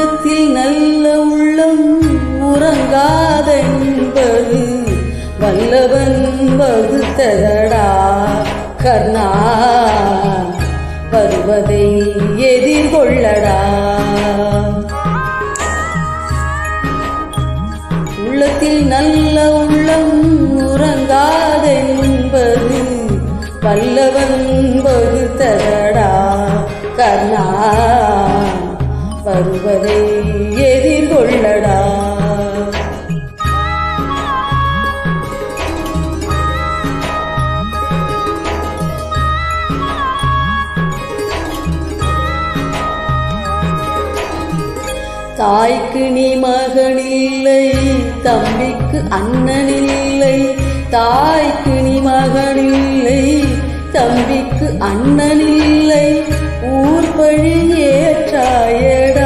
உள்ளத்தில் நல்ல உள்ளம் உறங்காதென்பது வல்லவன் வகுத்ததடா கர்ணா, வருவதை எதிர்கொள்ளடா. உள்ளத்தில் நல்ல உள்ளம் உறங்காதென்பது வல்லவன் வகுத்ததடா கர்ணா, வருவதை எதிர்கொள்ளடா. தாய்க்கு நீ மகனில்லை, தம்பிக்கு அண்ணனில்லை. தாய்க்கு நீ மகனில்லை, தம்பிக்கு அண்ணனில்லை. ஊர் பழி ஏற்றாயடா